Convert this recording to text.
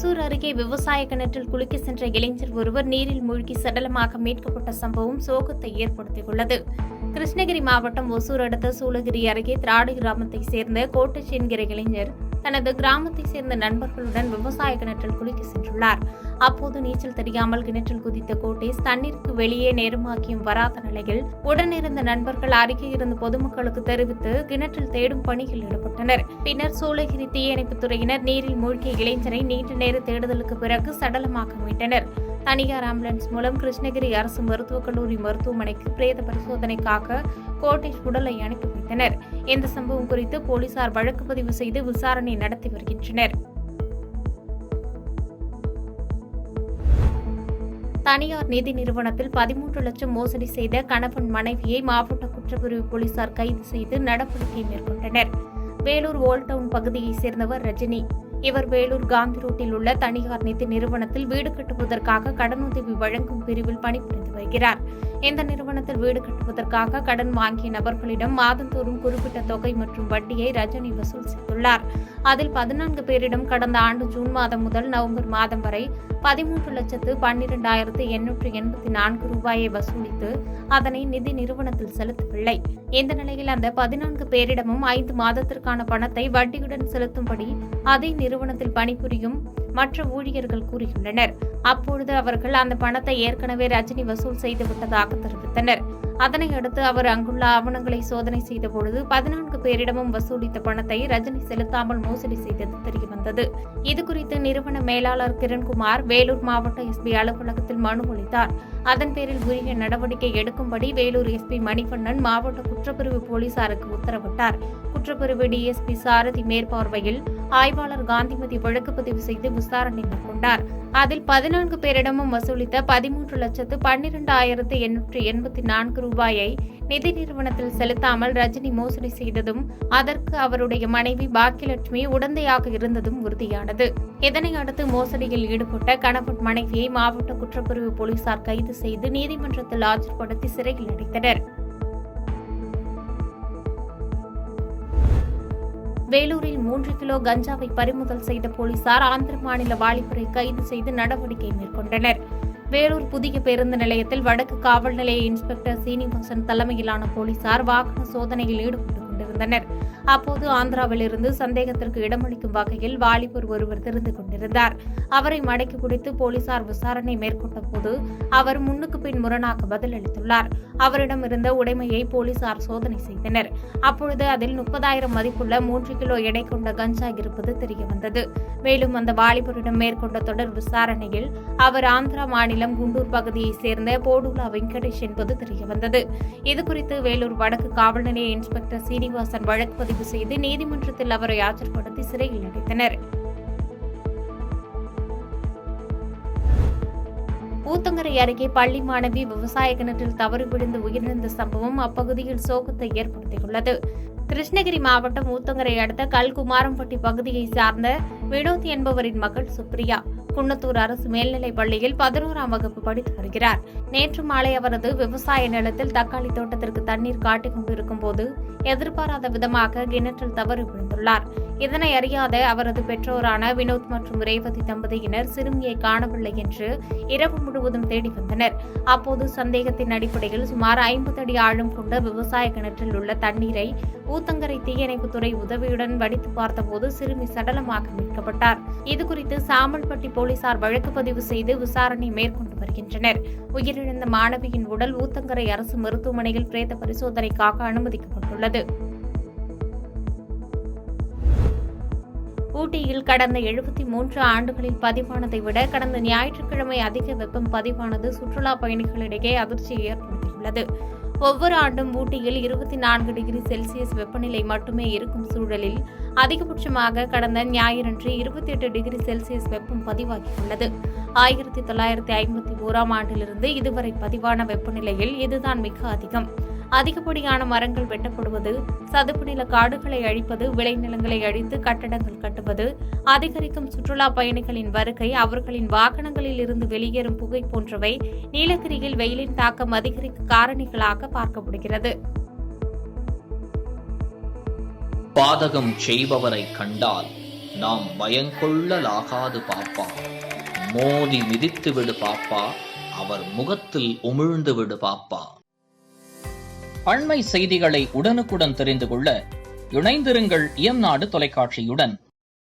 ஓசூர் அருகே விவசாய கிணற்றில் குளிக்க சென்ற இளைஞர் ஒருவர் நீரில் மூழ்கி சடலமாக மீட்கப்பட்ட சம்பவம் சோகத்தை ஏற்படுத்தியுள்ளது. கிருஷ்ணகிரி மாவட்டம் ஓசூர் அடுத்த சூளகிரி அருகே திராடு கிராமத்தைச் சேர்ந்த கோட்டச் என்கிற இளைஞர் தனது கிராமத்தைச் சேர்ந்த நண்பர்களுடன் விவசாய கிணற்றில் குளிக்க சென்றுள்ளார். அப்போது நீச்சல் தெரியாமல் கிணற்றில் குதித்த கோட்டேஷ் தண்ணீருக்கு வெளியே நேரமாக்கியும் வராத நிலையில் உடனிருந்த நண்பர்கள் அருகே இருந்த பொதுமக்களுக்கு தெரிவித்து கிணற்றில் தேடும் பணியில் ஈடுபட்டனர். பின்னர் சூளகிரி தீயணைப்புத் துறையினர் நீரில் மூழ்கிய இளைஞரை நீண்ட நேர தேடுதலுக்கு பிறகு சடலமாக மீட்டனர். தனியார் ஆம்புலன்ஸ் மூலம் கிருஷ்ணகிரி அரசு மருத்துவக் கல்லூரி மருத்துவமனைக்கு பிரேத பரிசோதனைக்காக கோட்டேஷ் உடலை அனுப்பி வைத்தனர். இந்த சம்பவம் குறித்து போலீசார் வழக்கு பதிவு செய்து விசாரணை நடத்தி வருகின்றனர். தனியார் நிதி நிறுவனத்தில் 13 லட்சம் மோசடி செய்த கணவன் மனைவியை மாவட்ட குற்றப்பிரிவு போலீசார் கைது செய்து நடவடிக்கை மேற்கொண்டனர். வேலூர் ஓல்டவுன் பகுதியைச் சேர்ந்தவர் ரஜினி. இவர் வேலூர் காந்தி ரோட்டில் உள்ள தனியார் நிதி நிறுவனத்தில் வீடு கட்டுவதற்காக கடனுதவி வழங்கும் பிரிவில் பணிபுரிந்து வருகிறார். இந்த நிறுவனத்தில் வீடு கட்டுவதற்காக கடன் வாங்கிய நபர்களிடம் மாதந்தோறும் குறிப்பிட்ட தொகை மற்றும் வட்டியை ரஜினி வசூல் செய்துள்ளார். அதில் 14 பேரிடம் கடந்த ஆண்டு ஜூன் மாதம் முதல் நவம்பர் மாதம் வரை 13,12,884 ரூபாயை வசூலித்து அதனை நிதி நிறுவனத்தில் செலுத்தவில்லை. இந்த நிலையில் அந்த 14 பேரிடமும் 5 மாதத்திற்கான பணத்தை வட்டியுடன் செலுத்தும்படி அதே நிறுவனத்தில் பணிபுரியும் மற்ற ஊழியர்கள் கூறியுள்ளனர். அப்பொழுது அவர்கள் அந்த பணத்தை ஏற்கனவே ரஜினி வசூல் செய்துவிட்டதாக தெரிவித்தனர். அதனையடுத்து அவர் அங்குள்ள ஆவணங்களை சோதனை செய்தபொழுது 14 பேரிடமும் வசூலித்த பணத்தை ரஜினி செலுத்தாமல் மோசடி செய்தது தெரியவந்தது. இதுகுறித்து நிறுவன மேலாளர் கிரண்குமார் வேலூர் மாவட்ட எஸ்பி அலுவலகத்தில் மனு அளித்தார். அதன் பேரில் உரிய நடவடிக்கை எடுக்கும்படி வேலூர் எஸ்பி மணிவண்ணன் மாவட்ட குற்றப்பிரிவு போலீசாருக்கு உத்தரவிட்டார். குற்றப்பிரிவு டிஎஸ்பி சாரதி மேற்பார்வையில் ஆய்வாளர் காந்திமதி வழக்கு பதிவு செய்து விசாரணை மேற்கொண்டார். அதில் 14 பேரிடமும் வசூலித்த 13,12,884 ரூபாயை நிதி நிறுவனத்தில் செலுத்தாமல் ரஜினி மோசடி செய்ததும் அதற்கு அவருடைய மனைவி பாக்கியலட்சுமி உடந்தையாக இருந்ததும் உறுதியானது. இதனையடுத்து மோசடியில் ஈடுபட்ட கணவன் மனைவியை மாவட்ட குற்றப்பிரிவு போலீசார் கைது செய்து நீதிமன்றத்தில் ஆஜர்படுத்தி சிறையில் அடைத்தனர். வேலூரில் 3 கிலோ கஞ்சாவை பறிமுதல் செய்த போலீசார் ஆந்திர மாநில வாலிபரை கைது செய்து நடவடிக்கை மேற்கொண்டனர். வேலூர் புதிய பேருந்து நிலையத்தில் வடக்கு காவல் நிலைய இன்ஸ்பெக்டர் சீனிவாசன் தலைமையிலான போலீசார் வாகன சோதனையில் ஈடுபட்டுக் கொண்டிருந்தனர். அப்போது ஆந்திராவிலிருந்து சந்தேகத்திற்கு இடமளிக்கும் வகையில் வாலிபர் ஒருவர் தெரிந்து கொண்டிருந்தார். அவரை மடக்கி பிடித்து போலீசார் விசாரணை மேற்கொண்ட போது அவர் முன்னுக்கு பின் முரணாக பதிலளித்துள்ளார். அவரிடம் இருந்த உடைமையை போலீசார் சோதனை செய்தனர். அப்பொழுது அதில் 30,000 மதிப்புள்ள 3 கிலோ எடை கொண்ட கஞ்சா இருப்பது தெரியவந்தது. மேலும் அந்த வாலிபரிடம் மேற்கொண்ட தொடர் விசாரணையில் அவர் ஆந்திரா மாநிலம் குண்டூர் பகுதியைச் சேர்ந்த போடுலா வெங்கடேஷ் என்பது தெரியவந்தது. இதுகுறித்து வேலூர் வடக்கு காவல் நிலைய இன்ஸ்பெக்டர் சீனிவாசன் வழக்கு பதிவு செய்து நீதிமன்றத்தில் அவரை ஆஜர்படுத்தி சிறையில் அடைத்தனர். ஊத்தங்கரை அருகே பள்ளி மாணவி விவசாய கிணற்றில் தவறி விழுந்து உயிரிழந்த சம்பவம் அப்பகுதியில் சோகத்தை ஏற்படுத்தியுள்ளது. கிருஷ்ணகிரி மாவட்டம் ஊத்தங்கரை அடுத்த கல்குமாரம்பட்டி பகுதியை சார்ந்த வினோத் என்பவரின் மகள் சுப்ரியா குன்னத்தூர் அரசு மேல்நிலைப் பள்ளியில் 11ஆம் வகுப்பு படித்து வருகிறார். நேற்று மாலை அவரது விவசாய நிலத்தில் தக்காளி தோட்டத்திற்கு தண்ணீர் காட்டிக் கொண்டிருக்கும் போது எதிர்பாராத விதமாக கிணற்றில் தவறி விழுந்துள்ளார். இதனை அறியாத அவரது பெற்றோரான வினோத் மற்றும் ரேவதி தம்பதியினர் சிறுமியை காணவில்லை என்று இரவு முழுவதும் தேடி வந்தனர். அப்போது சந்தேகத்தின் அடிப்படையில் சுமார் 50 அடி ஆழம் கொண்ட விவசாய கிணற்றில் உள்ள தண்ணீரை ஊத்தங்கரை தீயணைப்புத்துறை உதவியுடன் வடித்து பார்த்தபோது சிறுமி சடலமாக மீட்கப்பட்டார். இதுகுறித்து சாம்பல்பட்டி போலீசார் வழக்கு பதிவு செய்து விசாரணை மேற்கொண்டு வருகின்றனர். உயிரிழந்த மாணவியின் உடல் ஊத்தங்கரை அரசு மருத்துவமனையில் பிரேத பரிசோதனைக்காக அனுமதிக்கப்பட்டுள்ளது. ஊட்டியில் கடந்த 73 ஆண்டுகளில் பதிவானதை விட கடந்த ஞாயிற்றுக்கிழமை அதிக வெப்பம் பதிவானது சுற்றுலா பயணிகளிடையே அதிர்ச்சியை ஏற்படுத்தியுள்ளது. ஒவ்வொரு ஆண்டும் ஊட்டியில் 24 டிகிரி செல்சியஸ் வெப்பநிலை மட்டுமே இருக்கும் சூழலில் அதிகபட்சமாக கடந்த ஞாயிறன்று 28 டிகிரி செல்சியஸ் வெப்பம் பதிவாகியுள்ளது. 1951ஆம் ஆண்டிலிருந்து இதுவரை பதிவான வெப்பநிலையில் இதுதான் மிக அதிகம். அதிகப்படியான மரங்கள் வெட்டப்படுவது, சதுப்பு நில காடுகளை அழிப்பது, விளைநிலங்களை அழித்து கட்டடங்கள் கட்டுவது, அதிகரிக்கும் சுற்றுலா பயணிகளின் வருகை, அவர்களின் வாகனங்களில் இருந்து வெளியேறும் புகை போன்றவை நீலகிரியில் வெயிலின் தாக்கம் அதிகரிக்க காரணிகளாக பார்க்கப்படுகிறது. பாதகம் செய்பவரை கண்டால் நாம் பயங்கொள்ளலாகாது பாப்பா. மோதி மிதித்து விடு பாப்பா, அவர் முகத்தில் உமிழ்ந்து விடு பாப்பா. அண்மை செய்திகளை உடனுக்குடன் தெரிந்து கொள்ள இணைந்திருங்கள் இயம்நாடு தொலைக்காட்சியுடன்.